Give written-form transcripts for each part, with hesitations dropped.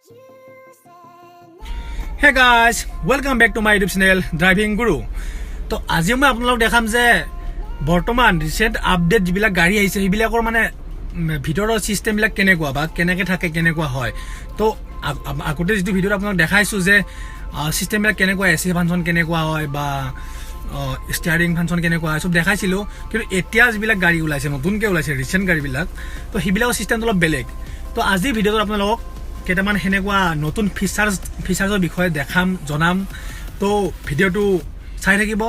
Hey guys, welcome back to my YouTube channel Driving Guru. তো আজি মই আপোনালোক দেখাম যে বৰ্তমান ৰিসেন্ট আপডেট যিবিলাক গাড়ী আহিছে সেইবিলাকৰ মানে ভিতৰৰ সিস্টেম বিলাক কেনেকুৱা বা কেনেকৈ থাকে কেনেকুৱা হয় তো আগতে যেটো ভিডিঅ আপোনালোক দেখাইছো যে সিস্টেম বিলাক কেনেকুৱা এসি ফাংচন কেনেকুৱা হয় বা স্টিয়াৰিং ফাংচন কেনেকুৱা হয় সব দেখাইছিলো কিন্তু এতিয়া যিবিলাক গাড়ী ওলাইছে নতুনকৈ ওলাইছে ৰিসেন্ট গাড়ীবিলাক তো সেইবিলাকৰ সিস্টেমটো অলপ বেলেগ তো আজি ভিডিঅ'ত আপোনালোক কেইটামান হেনেকুৱা নতুন ফিচাৰ্ছৰ বিষয়ে দেখাম জনাম তো ভিডিঅ'টো চাই থাকিব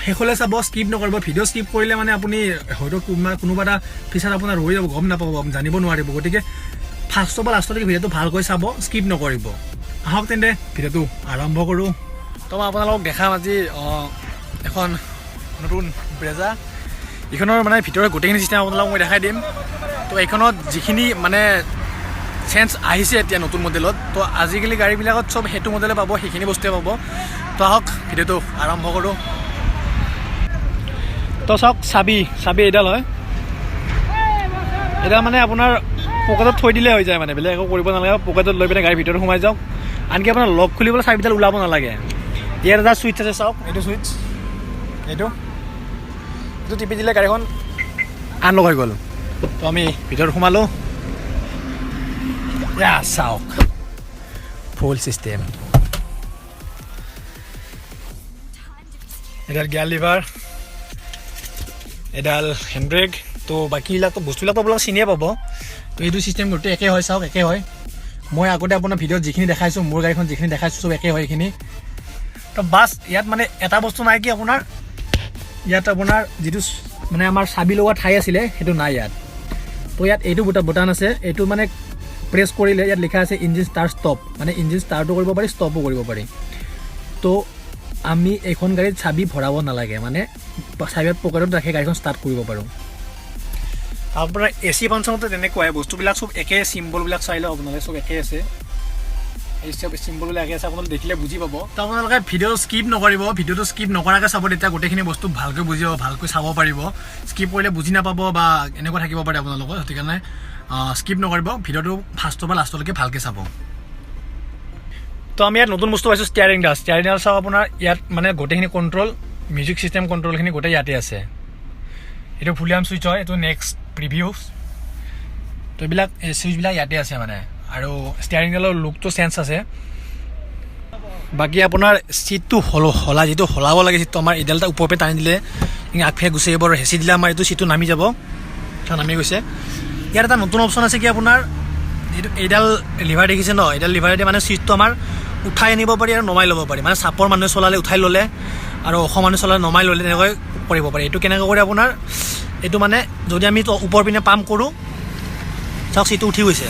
হেখলে চাব স্কিপ নকৰিব ভিডিঅ' স্কিপ কৰিলে মানে আপুনি হয়তো কোনোবা এটা ফিচাৰ আপোনাৰ ৰৈ যাব গম নাপাব জানিব নোৱাৰিব গতিকে ফাৰ্ষ্ট অফ অল লাষ্টলৈকে ভিডিঅ'টো ভালকৈ চাব স্কিপ নকৰিব আহক তেন্তে ভিডিঅ'টো আৰম্ভ কৰোঁ তো মই আপোনালোকক দেখাম আজি এখন নতুন ব্ৰেজা এইখনৰ মানে ভিতৰৰ গোটেইখিনি চিষ্টেম আপোনালোকক মই দেখাই দিম তো এইখনত যিখিনি মানে চেঞ্জ আহিছে এতিয়া নতুন মডেলত তো আজিকালি গাড়ীবিলাকত সব হেতু মডেলে পাব সেইখিনি বস্তুৱে পাব তো আহক ভিডিঅ'টো আৰম্ভ কৰোঁ তো চাওক চাবি এডাল হয় এটা মানে আপোনাৰ পকেটত থৈ দিলে হৈ যায় মানে বেলেগ একো কৰিব নালাগে পকেটত লৈ পিনে গাড়ীৰ ভিতৰত সোমাই যাওক আনকি আপোনাৰ লক খুলিবলৈ চাবিডাল ওলাব নালাগে ইয়াৰ এটা ছুইচ আছে চাওক এইটো ছুইচ এইটো টিপি দিলে গাড়ীখন আনলক হৈ গ'ল তো আমি ভিতৰত সোমালোঁ চাওক ফুল চিষ্টেম এডাল গিয়াৰ লিভাৰ এডাল হেণ্ডব্ৰেক তো বাকীবিলাকতো বস্তুবিলাকতো আপোনালোক চিনিয়ে পাব তো এইটো চিষ্টেম গোটেই একে হয় চাওক একে হয় মই আগতে আপোনাৰ ভিডিঅ'ত যিখিনি দেখাইছোঁ মোৰ গাড়ীখন যিখিনি দেখাইছোঁ চব একে হয় এইখিনি তো বাছ ইয়াত মানে এটা বস্তু নাই কি আপোনাৰ ইয়াত আপোনাৰ যিটো মানে আমাৰ চাবি লগোৱা ঠাই আছিলে সেইটো নাই ইয়াত তো ইয়াত এইটো বুটান আছে এইটো মানে প্ৰেছ কৰিলে ইয়াত লিখা আছে ইঞ্জিন ষ্টাৰ্ট ষ্টপ মানে ইঞ্জিন ষ্টাৰ্টো কৰিব পাৰি ষ্টপো কৰিব পাৰি তো আমি এইখন গাড়ীত চাবি ভৰাব নালাগে মানে চাবিৰ পকেটত ৰাখি গাড়ীখন ষ্টাৰ্ট কৰিব পাৰোঁ আপোনাৰ এসি ফাংচনতে তেনেকুৱাই বস্তুবিলাক চব একে চিম্বলবিলাক চাই লওক আপোনালোকে চব একে আছে এই চব চিম্বলবিলাক একে আছে আপোনালোকে দেখিলে বুজি পাব তো আপোনালোকে ভিডিঅ' স্কিপ নকৰিব ভিডিঅ'টো স্কিপ নকৰাকৈ চাব তেতিয়া গোটেইখিনি বস্তু ভালকৈ বুজি পাব ভালকৈ চাব পাৰিব স্কিপ কৰিলে বুজি নাপাব বা এনেকুৱা থাকিব পাৰে আপোনালোকৰ সেইটো কাৰণে স্কিপ নকৰিব ভিডিঅ'টো ফাৰ্ষ্টৰ পৰা লাষ্টলৈকে ভালকৈ চাব তো আমি ইয়াত নতুন বস্তু পাইছোঁ ষ্টিয়াৰিং ডাল চাওক আপোনাৰ ইয়াত মানে গোটেইখিনি কণ্ট্ৰল মিউজিক চিষ্টেম কণ্ট্ৰলখিনি গোটেই ইয়াতে আছে এইটো ভলিউম ছুইচ হয় এইটো নেক্সট প্ৰিভিউজ তো এইবিলাক ছুইচবিলাক ইয়াতে আছে মানে আৰু ষ্টিয়াৰিং ডালৰ লুকটো চেঞ্জ আছে বাকী আপোনাৰ চিটটো যিটো সলাব লাগে চিটটো আমাৰ এইডালটা ওপৰপে টানি দিলে আগফালে গুচি আহিব আৰু হেঁচি দিলে আমাৰ এইটো চিটটো নামি যাব নামি গৈছে ইয়াত এটা নতুন অপশ্যন আছে কি আপোনাৰ যিটো এইডাল লিভাৰ দেখিছে ন এইডাল লিভাৰেদি মানে চিটটো আমাৰ উঠাই আনিব পাৰি আৰু নমাই ল'ব পাৰি মানে চাপৰ মানুহে চলালে উঠাই ল'লে আৰু ওখ মানুহে চলালে নমাই ল'লে তেনেকৈ কৰিব পাৰি এইটো কেনেকৈ কৰে আপোনাৰ এইটো মানে যদি আমি ওপৰ পিনে পাম্প কৰোঁ চাওক চিটটো উঠি গৈছে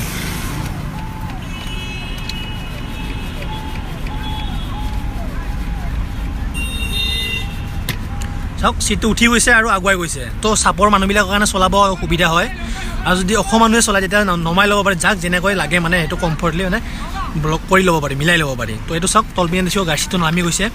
চাওক চিটটো উঠি গৈছে আৰু আগুৱাই গৈছে তো চাপৰ মানুহবিলাকৰ কাৰণে চলাব সুবিধা হয় আৰু যদি ওখ মানুহে চলায় তেতিয়া নমাই ল'ব পাৰি যাক যেনেকৈ লাগে মানে সেইটো কমফৰ্টলি মানে ব্লক কৰি ল'ব পাৰি মিলাই ল'ব পাৰি তো এইটো চাওক তলপিনে দেখিব গাড়ী চিটটো নামি গৈছে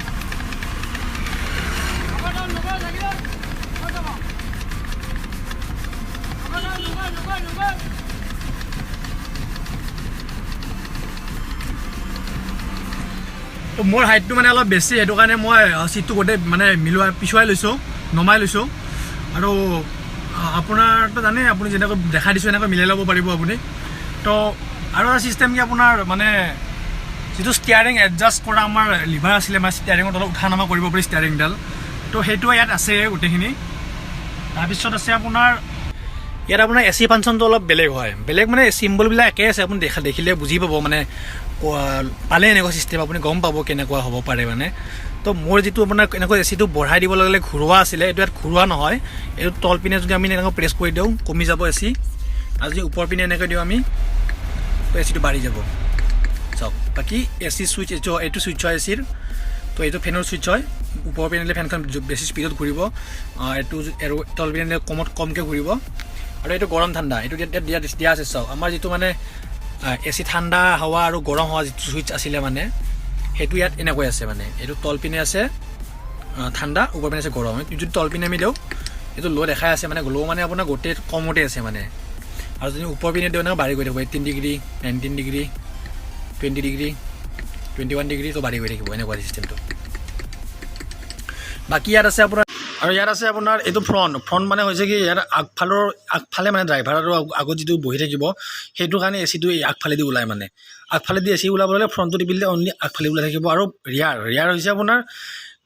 তো মোৰ হাইটটো মানে অলপ বেছি সেইটো কাৰণে মই চিটটো গোটেই মানে পিছুৱাই লৈছোঁ নমাই লৈছোঁ আৰু আপোনাৰতো জানেই আপুনি যেনেকৈ দেখাই দিছোঁ এনেকৈ মিলাই ল'ব পাৰিব আপুনি তো আৰু এটা চিষ্টেম কি আপোনাৰ মানে যিটো ষ্টিয়াৰিং এডজাষ্ট কৰা আমাৰ লিভাৰ আছিলে মানে ষ্টিয়াৰিঙত অলপ উঠা নমা কৰিব পাৰি ষ্টিয়াৰিংডাল তো সেইটো ইয়াত আছে গোটেইখিনি তাৰপিছত আছে আপোনাৰ ইয়াত আপোনাৰ এসি ফাংচনটো অলপ বেলেগ হয় বেলেগ মানে চিম্বলবিলাক একে আছে আপুনি দেখিলে বুজি পাব মানে পালে এনেকুৱা চিষ্টেম আপুনি গম পাব কেনেকুৱা হ'ব পাৰে মানে তো মোৰ যিটো আপোনাৰ এনেকৈ এচিটো বঢ়াই দিব লাগিলে ঘূৰোৱা আছিলে এইটো ইয়াত ঘূৰোৱা নহয় এইটো তল পিনে যদি আমি এনেকৈ প্ৰেছ কৰি দিওঁ কমি যাব এচি আৰু যদি ওপৰ পিনে এনেকৈ দিওঁ আমি তো এচিটো বাঢ়ি যাব চাওক বাকী এচি ছুইচ এইটো ছুইচ হয় এচিৰ তো এইটো ফেনৰ ছুইচ হয় ওপৰ পিনে দিলে ফেনখন বেছি স্পীডত ঘূৰিব এইটো আৰু তল পিনে দিলে কমকৈ ঘূৰিব আৰু এইটো গৰম ঠাণ্ডা এইটো দিয়া আছে চাওক আমাৰ যিটো মানে এচি ঠাণ্ডা হাৱা আৰু গৰম হাৱা যিটো ছুইচ আছিলে মানে সেইটো ইয়াত এনেকৈ আছে মানে এইটো তল পিনে আছে ঠাণ্ডা ওপৰ পিনে আছে গৰম যদি তল পিনে আমি দিওঁ এইটো ল' দেখাই আছে মানে ল' মানে আপোনাৰ গোটেই কমতে আছে মানে আৰু যদি ওপৰ পিনে দিওঁ বাঢ়ি গৈ থাকিব 18 ডিগ্ৰী 19 ডিগ্ৰী 20 ডিগ্ৰী 21 ডিগ্ৰী তো বাঢ়ি গৈ থাকিব এনেকুৱা চিষ্টেমটো বাকী ইয়াত আছে আপোনাৰ আৰু ইয়াত আছে আপোনাৰ এইটো ফ্ৰণ্ট মানে হৈছে কি ইয়াত আগফালে মানে ড্ৰাইভাৰ আৰু আগত যিটো বহি থাকিব সেইটো কাৰণে এচিটো আগফালেদি ওলায় মানে আগফালেদি এচি ওলাব হ'লে ফ্ৰণ্টটো টিপিলে অনলি আগফালে ওলাই থাকিব আৰু ৰিয়াৰ হৈছে আপোনাৰ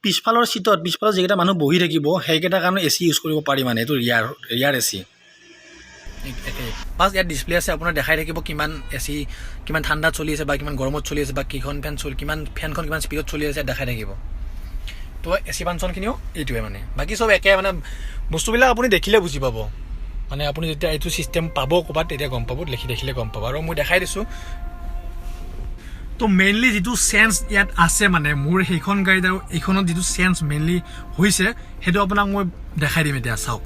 পিছফালৰ চিটত পিছফালৰ যিকেইটা মানুহ বহি থাকিব সেইকেইটাৰ কাৰণে এচি ইউজ কৰিব পাৰি মানে এইটো ৰিয়াৰ এচি বাছ ইয়াত ডিছপ্লে আছে আপোনাৰ দেখাই থাকিব কিমান এচি কিমান ঠাণ্ডাত চলি আছে বা কিমান গৰমত চলি আছে বা কিমান ফেনখন কিমান স্পীডত চলি আছে দেখাই থাকিব তো এচি ফাংচনখিনিও এইটোৱে মানে বাকী চব একে মানে বস্তুবিলাক আপুনি দেখিলে বুজি পাব মানে আপুনি যেতিয়া এইটো চিষ্টেম পাব ক'ৰবাত তেতিয়া গম পাব দেখিলে গম পাব আৰু মই দেখাই দিছোঁ তো মেইনলি যিটো চেঞ্জ ইয়াত আছে মানে মোৰ সেইখন গাড়ীত আৰু এইখনত যিটো চেঞ্জ মেইনলি হৈছে সেইটো আপোনাক মই দেখাই দিম এতিয়া চাওক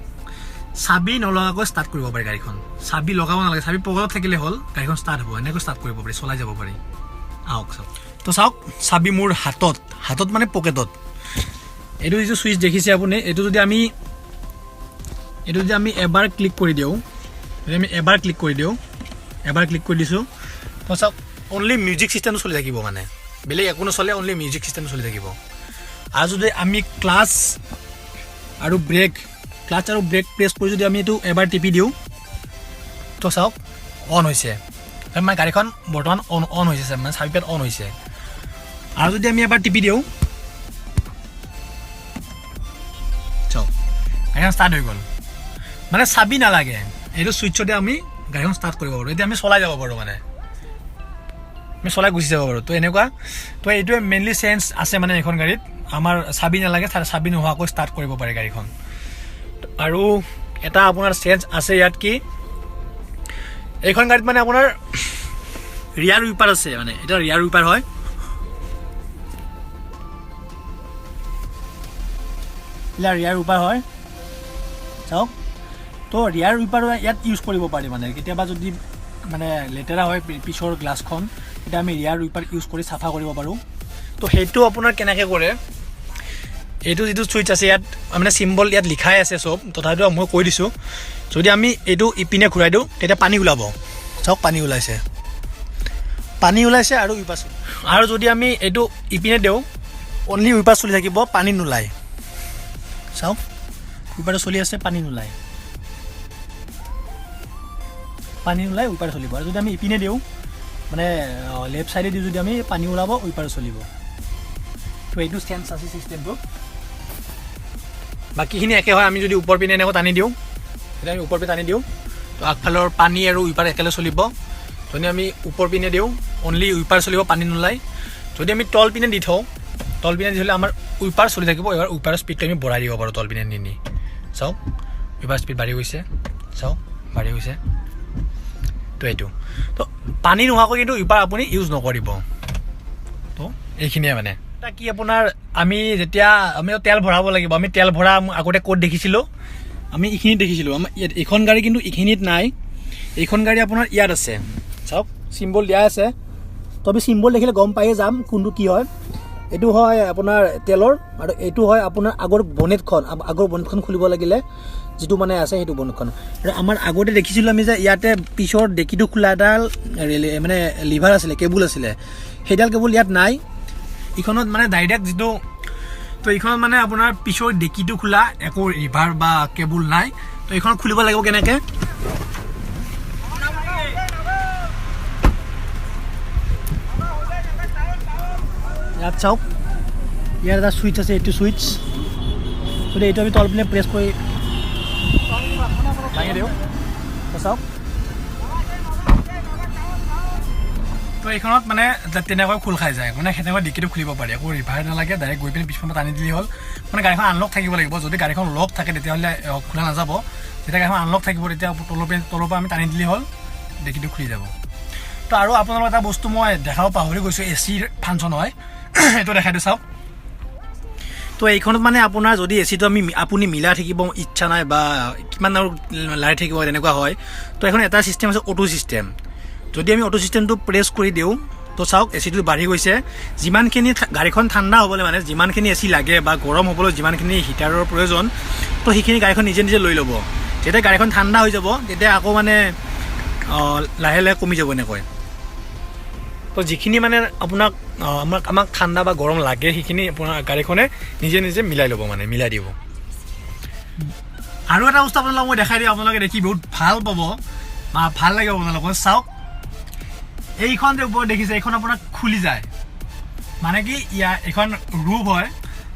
চাবি নলগাকৈ ষ্টাৰ্ট কৰিব পাৰি গাড়ীখন চাবি লগাব নালাগে চাবি পকেটত থাকিলে হ'ল গাড়ীখন ষ্টাৰ্ট হ'ব এনেকৈ ষ্টাৰ্ট কৰিব পাৰি চলাই যাব পাৰি আহক চাওক তো চাওক চাবি মোৰ হাতত মানে পকেটত এইটো যিটো ছুইচ দেখিছে আপুনি এইটো যদি আমি এবাৰ ক্লিক কৰি দিওঁ এবাৰ ক্লিক কৰি দিছোঁ তো চাওক অনলি মিউজিক চিষ্টেমটো চলি থাকিব মানে বেলেগ একো নচলে অনলি মিউজিক চিষ্টেমটো চলি থাকিব আৰু যদি আমি ক্লাছ আৰু ব্ৰেক প্ৰেছ কৰি যদি আমি এইটো এবাৰ টিপি দিওঁ তো চাওক অন হৈছে মানে গাড়ীখন বৰ্তমান অন হৈছে মানে চাবি পেড অন হৈছে আৰু যদি আমি এবাৰ টিপি দিওঁ চাওক গাড়ীখন ষ্টাৰ্ট হৈ গ'ল মানে চাবি নালাগে এইটো ছুইচতে আমি গাড়ীখন ষ্টাৰ্ট কৰিব পাৰোঁ এতিয়া আমি চলাই যাব পাৰোঁ মানে আমি চলাই গুচি যাব পাৰোঁ তো এনেকুৱা তো এইটোৱে মেইনলি চেঞ্জ আছে মানে এইখন গাড়ীত আমাৰ চাবি নালাগে চাবি নোহোৱাকৈ ষ্টাৰ্ট কৰিব পাৰে গাড়ীখন আৰু এটা আপোনাৰ চেঞ্জ আছে ইয়াত কি এইখন গাড়ীত মানে আপোনাৰ ৰিয়াৰ উইপাৰ আছে মানে এটা ৰিয়াৰ উইপাৰ হয় চাওক তো ৰিয়াৰ উইপাৰ ইয়াত ইউজ কৰিব পাৰি মানে কেতিয়াবা যদি মানে লেতেৰা হয় পিছৰ গ্লাছখন তেতিয়া আমি ৰিয়াৰ উইপাৰ ইউজ কৰি চাফা কৰিব পাৰোঁ তো সেইটো আপোনাৰ কেনেকৈ কৰে এইটো যিটো ছুইচ আছে ইয়াত মানে চিম্বল ইয়াত লিখাই আছে চব তথাপিও মই কৈ দিছোঁ যদি আমি এইটো ইপিনে ঘূৰাই দিওঁ তেতিয়া পানী ওলাব চাওক পানী ওলাইছে আৰু উইপাৰ আৰু যদি আমি এইটো ইপিনে দিওঁ অনলি উইপাৰ চলি থাকিব পানী নোলায় চাওক উইপাৰটো চলি আছে পানী নোলায় উইপাৰ চলিব আৰু যদি আমি ইপিনে দিওঁ মানে লেফ্ট চাইডে দি যদি আমি পানী ওলাব উইপাৰ চলিব তো এইটো চেঞ্জ আছে চিষ্টেমটো বাকীখিনি একে হয় আমি যদি ওপৰ পিনে এনেকৈ টানি দিওঁ তেতিয়া আমি ওপৰ পিনে টানি দিওঁ তো আগফালৰ পানী আৰু উইপাৰ একেলগে চলিব যদি আমি ওপৰ পিনে দিওঁ অনলি উইপাৰ চলিব পানী নোলায় যদি আমি তল পিনে দি থওঁ তল পিনে দি থ'লে আমাৰ উইপাৰ চলি থাকিব এবাৰ উইপাৰৰ স্পীডটো আমি বঢ়াই দিব পাৰোঁ তল পিনে নি চাওক উইপাৰ স্পীড বাঢ়ি গৈছে তো এইটো তো পানী নোহোৱাকৈ কিন্তু উইপাৰ আপুনি ইউজ নকৰিব তো এইখিনিয়ে মানে এটা কি আপোনাৰ আমি যেতিয়া আমি তেল ভৰাব লাগিব আমি তেল ভৰা আগতে ক'ত দেখিছিলোঁ আমি এইখিনিত দেখিছিলোঁ আমাৰ ইয়াত এইখন গাড়ী কিন্তু এইখিনিত নাই এইখন গাড়ী আপোনাৰ ইয়াত আছে চাওক চিম্বল দিয়া আছে তো আমি চিম্বল দেখিলে গম পায়ে যাম কোনটো কি হয় এইটো হয় আপোনাৰ তেলৰ আৰু এইটো হয় আপোনাৰ আগৰ বনেটখন খুলিব লাগিলে যিটো মানে আছে সেইটো বনেটখন আৰু আমাৰ আগতে দেখিছিলোঁ আমি যে ইয়াতে পিছৰ ডেকিটো খোলা এডাল মানে লিভাৰ আছিলে কেবুল আছিলে সেইডাল কেবুল ইয়াত নাই এইখনত মানে ডাইৰেক্ট যিটো তো এইখনত মানে আপোনাৰ পিছৰ ডেকিটো খোলা একো লিভাৰ বা কেবুল নাই তো এইখন খুলিব লাগিব কেনেকৈ ইয়াত চাওক ইয়াত এটা ছুইচ আছে এইটো ছুইচ যদি এইটো আমি তল পিনে প্ৰেছ কৰি দাঙি দিওঁ চাওক তো এইখনত মানে তেনেকৈ খোল খাই যায় মানে সেনেকৈ ডিকিটো খুলিব পাৰি একো ৰিভাৰ নালাগে ডাইৰেক্ট গৈ পিনে পিছফালে টানি দিলেই হ'ল মানে গাড়ীখন আনলক থাকিব লাগিব যদি গাড়ীখন লক থাকে তেতিয়াহ'লে খোলা নাযাব যেতিয়া গাড়ীখন আনলক থাকিব তেতিয়া তলৰ পৰা আমি টানি দিলেই হ'ল ডিকিটো খুলি যাব তো আৰু আপোনালোকৰ এটা বস্তু মই দেখাব পাহৰি গৈছোঁ এচিৰ ফাংচন হয় এইটো দেখাই দিওঁ চাওক তো এইখনত মানে আপোনাৰ যদি এচিটো আপুনি মিলাই থাকিব ইচ্ছা নাই বা কিমান আৰু লাৰি থাকিব তেনেকুৱা হয় তো এখন এটা চিষ্টেম আছে অটো চিষ্টেম যদি আমি অটো চিষ্টেমটো প্ৰেছ কৰি দিওঁ তো চাওক এচিটো বাঢ়ি গৈছে যিমানখিনি গাড়ীখন ঠাণ্ডা হ'বলৈ মানে যিমানখিনি এচি লাগে বা গৰম হ'বলৈ যিমানখিনি হিটাৰৰ প্ৰয়োজন তো সেইখিনি গাড়ীখন নিজে লৈ ল'ব যেতিয়া গাড়ীখন ঠাণ্ডা হৈ যাব তেতিয়া আকৌ মানে লাহে লাহে কমি যাব এনেকৈ তো যিখিনি মানে আপোনাক আমাক ঠাণ্ডা বা গৰম লাগে সেইখিনি আপোনাৰ গাড়ীখনে নিজে নিজে মিলাই ল'ব মানে মিলাই দিব আৰু এটা বস্তু আপোনালোকক মই দেখাই দিওঁ আপোনালোকে দেখি বহুত ভাল পাব বা ভাল লাগিব আপোনালোকৰ চাওক এইখন যে ওপৰত দেখিছে এইখন আপোনাৰ খুলি যায় মানে কি এইখন ৰূপ হয়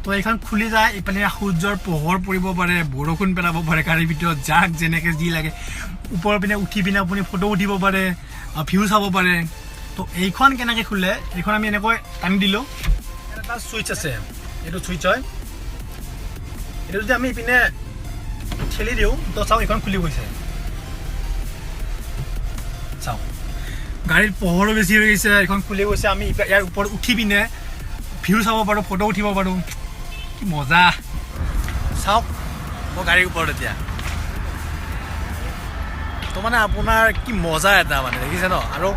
তো এইখন খুলি যায় ইপিনে সূৰ্যৰ পোহৰ পৰিব পাৰে বৰষুণ পেলাব পাৰে গাড়ীৰ ভিতৰত যাক যেনেকৈ যি লাগে ওপৰৰ পিনে উঠি পিনে আপুনি ফটো উঠিব পাৰে ভিউ চাব পাৰে তো এইখন কেনেকৈ খোলে এইখন আমি এনেকৈ টানি দিলোঁ এটা ছুইচ আছে এইটো ছুইচ হয় এইটো যদি আমি ইপিনে ঠেলি দিওঁ তো চাওক এইখন খুলি গৈছে চাওক গাড়ীৰ পোহৰো বেছি হৈ গৈছে এইখন খুলি গৈছে আমি ইয়াৰ ওপৰত উঠি পিনে ভিউ চাব পাৰোঁ ফটো উঠিব পাৰোঁ কি মজা চাওক মই গাড়ীৰ ওপৰত এতিয়া তো মানে আপোনাৰ কি মজা এটা মানে দেখিছে ন আৰু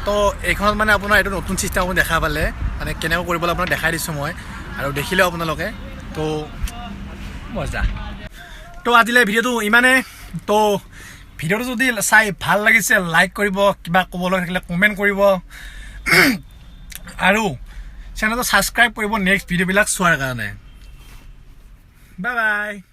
তো এইখনত মানে আপোনাৰ এইটো নতুন চিষ্টেম আপুনি দেখা পালে মানে কেনেকৈ কৰিবলৈ আপোনাক দেখাই দিছোঁ মই আৰু দেখিলেও আপোনালোকে তো মজা তো আজিলৈ ভিডিঅ'টো ইমানে তো ভিডিঅ'টো যদি চাই ভাল লাগিছে লাইক কৰিব কিবা ক'বলৈ থাকিলে কমেণ্ট কৰিব আৰু চেনেলটো ছাবস্ক্ৰাইব কৰিব নেক্সট ভিডিঅ'বিলাক চোৱাৰ কাৰণে বাই বাই